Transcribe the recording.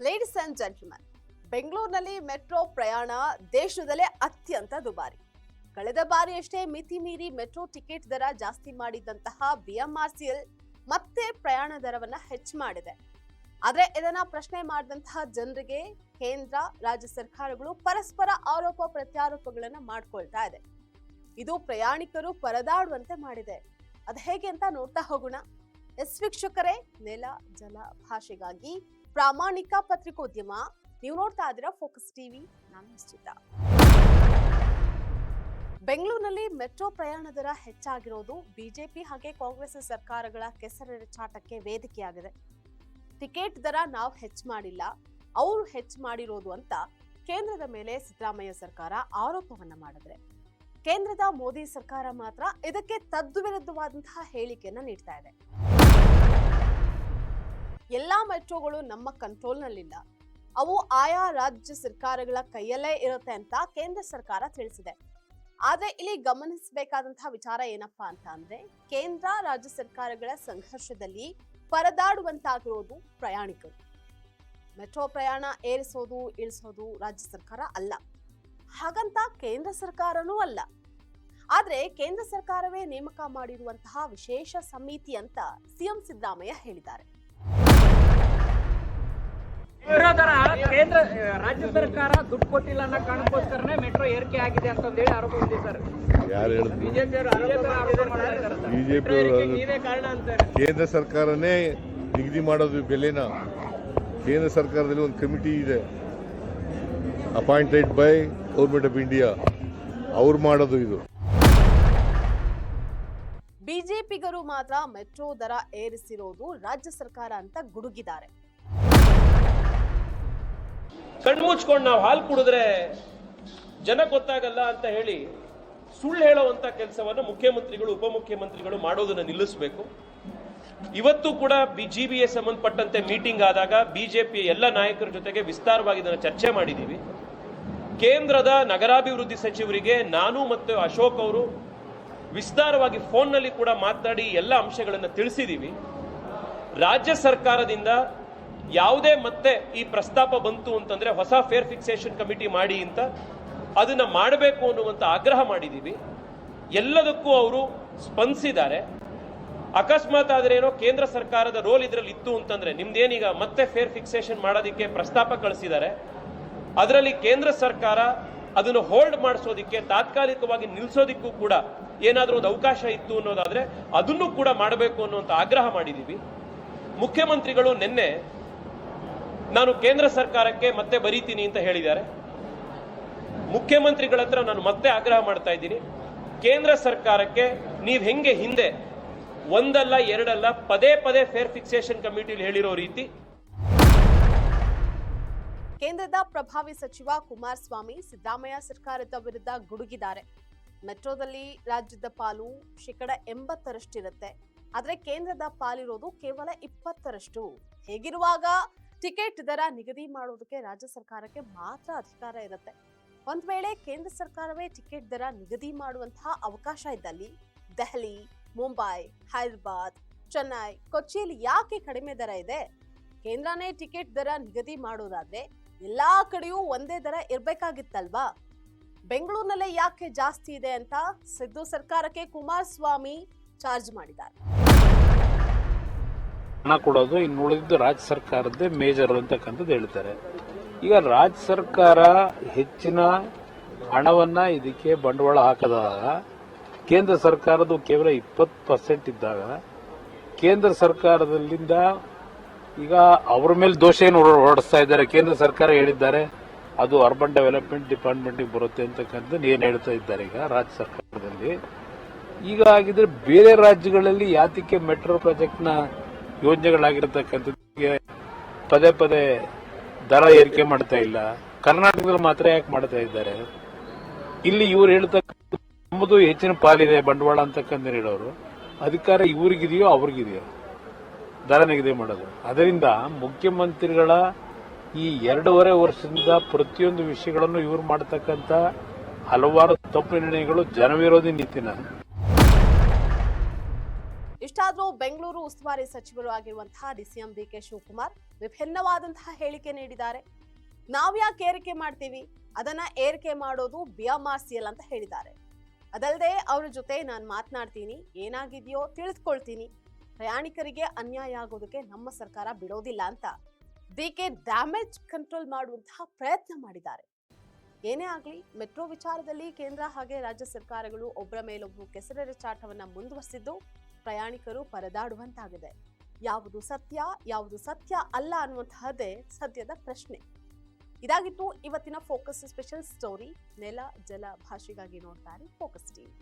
Ladies and gentleman, ಬೆಂಗಳೂರಿನಲ್ಲಿ metro ಪ್ರಯಾಣ ದೇಶದಲ್ಲೇ ಅತ್ಯಂತ ದುಬಾರಿ. ಕಳೆದ ಬಾರಿಯಷ್ಟೇ ಮಿತಿ ಮೀರಿ ಮೆಟ್ರೋ ಟಿಕೆಟ್ ದರ ಜಾಸ್ತಿ ಮಾಡಿದಂತಹ ಬಿಎಂಆರ್ಸಿಎಲ್ ಮತ್ತೆ ಪ್ರಯಾಣ ದರವನ್ನ ಹೆಚ್ಚು ಮಾಡಿದೆ. ಆದ್ರೆ ಇದನ್ನ ಪ್ರಶ್ನೆ ಮಾಡಿದಂತಹ ಜನರಿಗೆ ಕೇಂದ್ರ ರಾಜ್ಯ ಸರ್ಕಾರಗಳು ಪರಸ್ಪರ ಆರೋಪ ಪ್ರತ್ಯಾರೋಪಗಳನ್ನ ಮಾಡ್ಕೊಳ್ತಾ ಇದೆ. ಇದು ಪ್ರಯಾಣಿಕರು ಪರದಾಡುವಂತೆ ಮಾಡಿದೆ. ಅದು ಹೇಗೆ ಅಂತ ನೋಡ್ತಾ ಹೋಗೋಣ. ವೀಕ್ಷಕರೇ, ನೆಲ ಜಲ ಭಾಷೆಗಾಗಿ ಪ್ರಾಮಾಣಿಕ ಪತ್ರಿಕೋದ್ಯಮ. ನೀವು ನೋಡ್ತಾ ಇದ್ದೀರಾ ಫೋಕಸ್ ಟಿವಿ. ನಾನು ನಿಶ್ಚಿತ. ಬೆಂಗಳೂರಿನಲ್ಲಿ ಮೆಟ್ರೋ ಪ್ರಯಾಣ ದರ ಹೆಚ್ಚಾಗಿರೋದು ಬಿಜೆಪಿ ಹಾಗೆ ಕಾಂಗ್ರೆಸ್ ಸರ್ಕಾರಗಳ ಕೆಸರೆರಚಾಟಕ್ಕೆ ವೇದಿಕೆಯಾಗಿದೆ. ಟಿಕೆಟ್ ದರ ನಾವು ಹೆಚ್ಚು ಮಾಡಿಲ್ಲ, ಅವರು ಹೆಚ್ಚು ಮಾಡಿರೋದು ಅಂತ ಕೇಂದ್ರದ ಮೇಲೆ ಸಿದ್ದರಾಮಯ್ಯ ಸರ್ಕಾರ ಆರೋಪವನ್ನ ಮಾಡಿದ್ರೆ, ಕೇಂದ್ರದ ಮೋದಿ ಸರ್ಕಾರ ಮಾತ್ರ ಇದಕ್ಕೆ ತದ್ವಿರುದ್ಧವಾದಂತಹ ಹೇಳಿಕೆಯನ್ನ ನೀಡ್ತಾ ಇದೆ. ಎಲ್ಲಾ ಮೆಟ್ರೋಗಳು ನಮ್ಮ ಕಂಟ್ರೋಲ್ನಲ್ಲಿಲ್ಲ, ಅವು ಆಯಾ ರಾಜ್ಯ ಸರ್ಕಾರಗಳ ಕೈಯಲ್ಲೇ ಇರುತ್ತೆ ಅಂತ ಕೇಂದ್ರ ಸರ್ಕಾರ ತಿಳಿಸಿದೆ. ಆದ್ರೆ ಇಲ್ಲಿ ಗಮನಿಸಬೇಕಾದಂತಹ ವಿಚಾರ ಏನಪ್ಪಾ ಅಂತ ಅಂದ್ರೆ, ಕೇಂದ್ರ ರಾಜ್ಯ ಸರ್ಕಾರಗಳ ಸಂಘರ್ಷದಲ್ಲಿ ಪರದಾಡುವಂತಾಗಿರೋದು ಪ್ರಯಾಣಿಕರು. ಮೆಟ್ರೋ ಪ್ರಯಾಣ ಏರಿಸೋದು ಇಳಿಸೋದು ರಾಜ್ಯ ಸರ್ಕಾರ ಅಲ್ಲ, ಹಾಗಂತ ಕೇಂದ್ರ ಸರ್ಕಾರನೂ ಅಲ್ಲ. ಆದ್ರೆ ಕೇಂದ್ರ ಸರ್ಕಾರವೇ ನೇಮಕ ಮಾಡಿರುವಂತಹ ವಿಶೇಷ ಸಮಿತಿ ಅಂತ ಸಿಎಂ ಸಿದ್ದರಾಮಯ್ಯ ಹೇಳಿದ್ದಾರೆ. ಕೇಂದ್ರ ರಾಜ್ಯ ಸರ್ಕಾರ ದುಡ್ಡು ಕೊಟ್ಟಿಲ್ಲ ಅನ್ನೋ ಕಾರಣಕ್ಕೋಸ್ಕರನೇ ಮೆಟ್ರೋ ಏರಿಕೆ ಆಗಿದೆ ಅಂತ ಹೇಳಿ ಆರೋಪ ಇದೆ ಸರ್. ಯಾರು ಹೇಳಿದ್ರು? ಬಿಜೆಪಿ ನೀವೇ ಕಾರಣ ಅಂತಾರೆ. ಕೇಂದ್ರ ಸರ್ಕಾರನೇ ನಿಗದಿ ಮಾಡೋದು ಬೆಲೆನ. ಕೇಂದ್ರ ಸರ್ಕಾರದಲ್ಲಿ ಒಂದು ಕಮಿಟಿ ಇದೆ, appointed by government of India, ಅವ್ರು ಮಾಡೋದು ಇದು. ಬಿಜೆಪಿಗರು ಮಾತ್ರ ಮೆಟ್ರೋ ದರ ಏರಿಸಿರೋದು ರಾಜ್ಯ ಸರ್ಕಾರ ಅಂತ ಗುಡುಗಿದ್ದಾರೆ. ಕಣ್ಮುಚ್ಕೊಂಡು ನಾವು ಹಾಲು ಕುಡಿದ್ರೆ ಜನ ಗೊತ್ತಾಗಲ್ಲ ಅಂತ ಹೇಳಿ ಸುಳ್ಳು ಹೇಳುವಂತ ಕೆಲಸವನ್ನು ಮುಖ್ಯಮಂತ್ರಿಗಳು ಉಪಮುಖ್ಯಮಂತ್ರಿಗಳು ಮಾಡೋದನ್ನ ನಿಲ್ಲಿಸಬೇಕು. ಇವತ್ತು ಕೂಡ ಜಿಬಿಎ ಸಂಬಂಧಪಟ್ಟಂತೆ ಮೀಟಿಂಗ್ ಆದಾಗ ಬಿಜೆಪಿ ಎಲ್ಲ ನಾಯಕರ ಜೊತೆಗೆ ವಿಸ್ತಾರವಾಗಿ ಇದನ್ನು ಚರ್ಚೆ ಮಾಡಿದ್ದೀವಿ. ಕೇಂದ್ರದ ನಗರಾಭಿವೃದ್ಧಿ ಸಚಿವರಿಗೆ ನಾನು ಮತ್ತು ಅಶೋಕ್ ಅವರು ವಿಸ್ತಾರವಾಗಿ ಫೋನ್ನಲ್ಲಿ ಕೂಡ ಮಾತನಾಡಿ ಎಲ್ಲ ಅಂಶಗಳನ್ನು ತಿಳಿಸಿದ್ದೀವಿ. ರಾಜ್ಯ ಸರ್ಕಾರದಿಂದ ಯಾವುದೇ ಮತ್ತೆ ಈ ಪ್ರಸ್ತಾಪ ಬಂತು ಅಂತಂದ್ರೆ ಹೊಸ ಫೇರ್ ಫಿಕ್ಸೇಷನ್ ಕಮಿಟಿ ಮಾಡಿ ಅಂತ ಅದನ್ನ ಮಾಡಬೇಕು ಅನ್ನುವಂತ ಆಗ್ರಹ ಮಾಡಿದ್ದೀವಿ. ಎಲ್ಲದಕ್ಕೂ ಅವರು ಸ್ಪಂದಿಸಿದ್ದಾರೆ. ಅಕಸ್ಮಾತ್ ಆದ್ರೇನೋ ಕೇಂದ್ರ ಸರ್ಕಾರದ ರೋಲ್ ಇದರಲ್ಲಿ ಇತ್ತು ಅಂತಂದ್ರೆ, ನಿಮ್ದೇನೀಗ ಮತ್ತೆ ಫೇರ್ ಫಿಕ್ಸೇಷನ್ ಮಾಡೋದಕ್ಕೆ ಪ್ರಸ್ತಾಪ ಕಳಿಸಿದ್ದಾರೆ, ಅದರಲ್ಲಿ ಕೇಂದ್ರ ಸರ್ಕಾರ ಅದನ್ನು ಹೋಲ್ಡ್ ಮಾಡಿಸೋದಿಕ್ಕೆ ತಾತ್ಕಾಲಿಕವಾಗಿ ನಿಲ್ಲಿಸೋದಿಕ್ಕೂ ಕೂಡ ಏನಾದರೂ ಒಂದು ಅವಕಾಶ ಇತ್ತು ಅನ್ನೋದಾದ್ರೆ ಅದನ್ನು ಕೂಡ ಮಾಡಬೇಕು ಅನ್ನುವಂತ ಆಗ್ರಹ ಮಾಡಿದ್ದೀವಿ. ಮುಖ್ಯಮಂತ್ರಿಗಳು ನಿನ್ನೆ ನಾನು ಕೇಂದ್ರ ಸರ್ಕಾರಕ್ಕೆ ಮತ್ತೆ ಬರೀತೀನಿ ಅಂತ ಹೇಳಿದ್ದಾರೆ. ಮುಖ್ಯಮಂತ್ರಿಗಳ ಹತ್ರ ನಾನು ಮತ್ತೆ ಆಗ್ರಹ ಮಾಡ್ತಾ ಇದ್ದೀನಿ, ಕೇಂದ್ರ ಸರ್ಕಾರಕ್ಕೆ ನೀವು ಹೆಂಗೆ ಹಿಂದೆ ಒಂದಲ್ಲ ಎರಡಲ್ಲ ಪದೇ ಪದೇ ಫೇರ್ ಫಿಕ್ಸೇಷನ್ ಕಮಿಟಿಲಿ ಹೇಳಿರೋ ರೀತಿ. ಕೇಂದ್ರದ ಪ್ರಭಾವಿ ಸಚಿವ ಕುಮಾರಸ್ವಾಮಿ ಸಿದ್ದರಾಮಯ್ಯ ಸರ್ಕಾರದ ವಿರುದ್ಧ ಗುಡುಗಿದ್ದಾರೆ. ಮೆಟ್ರೋದಲ್ಲಿ ರಾಜ್ಯದ ಪಾಲು 80% ಆದ್ರೆ ಕೇಂದ್ರದ ಪಾಲಿರೋದು ಕೇವಲ 20%. ಹೇಗಿರುವಾಗ ಟಿಕೆಟ್ ದರ ನಿಗದಿ ಮಾಡೋದಕ್ಕೆ ರಾಜ್ಯ ಸರ್ಕಾರಕ್ಕೆ ಮಾತ್ರ ಅಧಿಕಾರ ಇರುತ್ತೆ. ಒಂದ್ ವೇಳೆ ಕೇಂದ್ರ ಸರ್ಕಾರವೇ ಟಿಕೆಟ್ ದರ ನಿಗದಿ ಮಾಡುವಂತಹ ಅವಕಾಶ ಇದ್ದಲ್ಲಿ ದೆಹಲಿ, ಮುಂಬೈ, ಹೈದರಾಬಾದ್, ಚೆನ್ನೈ, ಕೊಚ್ಚಿಯಲ್ಲಿ ಯಾಕೆ ಕಡಿಮೆ ದರ ಇದೆ? ಕೇಂದ್ರನೇ ಟಿಕೆಟ್ ದರ ನಿಗದಿ ಮಾಡೋದಾದ್ರೆ ಎಲ್ಲಾ ಕಡೆಯೂ ಒಂದೇ ದರ ಇರ್ಬೇಕಾಗಿತ್ತಲ್ವಾ? ಬೆಂಗಳೂರಿನಲ್ಲೇ ಯಾಕೆ ಜಾಸ್ತಿ ಇದೆ ಅಂತ ಸಿದ್ದು ಸರ್ಕಾರಕ್ಕೆ ಕುಮಾರಸ್ವಾಮಿ ಚಾರ್ಜ್ ಮಾಡಿದ್ದಾರೆ. ಹಣ ಕೊಡೋದು ಇನ್ನು ಉಳಿದಿದ್ದು ರಾಜ್ಯ ಸರ್ಕಾರದ್ದೇ ಮೇಜರ್ ಅಂತಕ್ಕಂಥದ್ದು ಹೇಳ್ತಾರೆ. ಈಗ ರಾಜ್ಯ ಸರ್ಕಾರ ಹೆಚ್ಚಿನ ಹಣವನ್ನ ಇದಕ್ಕೆ ಬಂಡವಾಳ ಹಾಕದಾಗ ಕೇಂದ್ರ ಸರ್ಕಾರದ್ದು ಕೇವಲ 20% ಇದ್ದಾಗ ಕೇಂದ್ರ ಸರ್ಕಾರದಲ್ಲಿಂದ ಈಗ ಅವರ ಮೇಲೆ ದೋಷ ಏನು ಹೊರಡಿಸ್ತಾ ಇದ್ದಾರೆ? ಕೇಂದ್ರ ಸರ್ಕಾರ ಹೇಳಿದ್ದಾರೆ ಅದು ಅರ್ಬನ್ ಡೆವಲಪ್ಮೆಂಟ್ ಡಿಪಾರ್ಟ್ಮೆಂಟ್ಗೆ ಬರುತ್ತೆ ಅಂತಕ್ಕಂಥದ್ದು ಏನ್ ಹೇಳ್ತಾ ಇದ್ದಾರೆ ಈಗ ರಾಜ್ಯ ಸರ್ಕಾರದಲ್ಲಿ. ಈಗ ಆಗಿದ್ರೆ ಬೇರೆ ರಾಜ್ಯಗಳಲ್ಲಿ ಯಾತಕ್ಕೆ ಮೆಟ್ರೋ ಪ್ರಾಜೆಕ್ಟ್ನ ಯೋಜನೆಗಳಾಗಿರ್ತಕ್ಕಂಥದ್ದಕ್ಕೆ ಪದೇ ಪದೇ ದರ ಏರಿಕೆ ಮಾಡ್ತಾ ಇಲ್ಲ? ಕರ್ನಾಟಕದಲ್ಲಿ ಮಾತ್ರ ಯಾಕೆ ಮಾಡ್ತಾ ಇದ್ದಾರೆ? ಇಲ್ಲಿ ಇವ್ರು ಹೇಳ್ತಕ್ಕಂಥ ನಮ್ಮದು ಹೆಚ್ಚಿನ ಪಾಲಿದೆ ಬಂಡವಾಳ ಅಂತಕ್ಕಂಥ ಹೇಳೋರು ಅಧಿಕಾರ ಇವ್ರಿಗಿದೆಯೋ ಅವ್ರಿಗಿದೆಯೋ ದರ ನಿಗದಿ ಮಾಡೋದು. ಅದರಿಂದ ಮುಖ್ಯಮಂತ್ರಿಗಳ ಈ 2.5 ವರ್ಷದಿಂದ ಪ್ರತಿಯೊಂದು ವಿಷಯಗಳನ್ನು ಇವ್ರು ಮಾಡತಕ್ಕಂಥ ಹಲವಾರು ತಪ್ಪು ನಿರ್ಣಯಗಳು ಜನವಿರೋಧಿ ನೀತಿನ ಇಷ್ಟಾದ್ರೂ ಬೆಂಗಳೂರು ಉಸ್ತುವಾರಿ ಸಚಿವರು ಆಗಿರುವಂತಹ ಡಿಸಿಎಂ ಡಿಕೆ ಶಿವಕುಮಾರ್ ವಿಭಿನ್ನವಾದಂತಹ ಹೇಳಿಕೆ ನೀಡಿದ್ದಾರೆ. ನಾವ್ಯಾಕೆ ಏರಿಕೆ ಮಾಡ್ತೀವಿ, ಅದನ್ನ ಏರಿಕೆ ಮಾಡೋದು BMRCL ಅಂತ ಹೇಳಿದ್ದಾರೆ. ಅದಲ್ಲದೆ ಅವ್ರ ಜೊತೆ ನಾನು ಮಾತನಾಡ್ತೀನಿ, ಏನಾಗಿದೆಯೋ ತಿಳಿದುಕೊಳ್ತೀನಿ, ಪ್ರಯಾಣಿಕರಿಗೆ ಅನ್ಯಾಯ ಆಗೋದಕ್ಕೆ ನಮ್ಮ ಸರ್ಕಾರ ಬಿಡೋದಿಲ್ಲ ಅಂತ ಡಿಕೆ ಡ್ಯಾಮೇಜ್ ಕಂಟ್ರೋಲ್ ಮಾಡುವಂತಹ ಪ್ರಯತ್ನ ಮಾಡಿದ್ದಾರೆ. ಏನೇ ಆಗಲಿ, ಮೆಟ್ರೋ ವಿಚಾರದಲ್ಲಿ ಕೇಂದ್ರ ಹಾಗೆ ರಾಜ್ಯ ಸರ್ಕಾರಗಳು ಒಬ್ಬರ ಮೇಲೊಬ್ಬರು ಕೆಸರೆರಚಾಟವನ್ನ ಮುಂದುವರೆಸಿದ್ದು ಪ್ರಯಾಣಿಕರು ಪರದಾಡುವಂತಾಗಿದೆ. ಯಾವುದು ಸತ್ಯ, ಯಾವುದು ಸತ್ಯ ಅಲ್ಲ ಅನ್ನುವಂತಹದ್ದೇ ಸದ್ಯದ ಪ್ರಶ್ನೆ. ಇದಾಗಿತ್ತು ಇವತ್ತಿನ ಫೋಕಸ್ ಸ್ಪೆಷಲ್ ಸ್ಟೋರಿ. ನೆಲ ಜಲ ಭಾಷೆಗಾಗಿ ನೋಡ್ತಾರೆ ಫೋಕಸ್ ಟಿವಿ.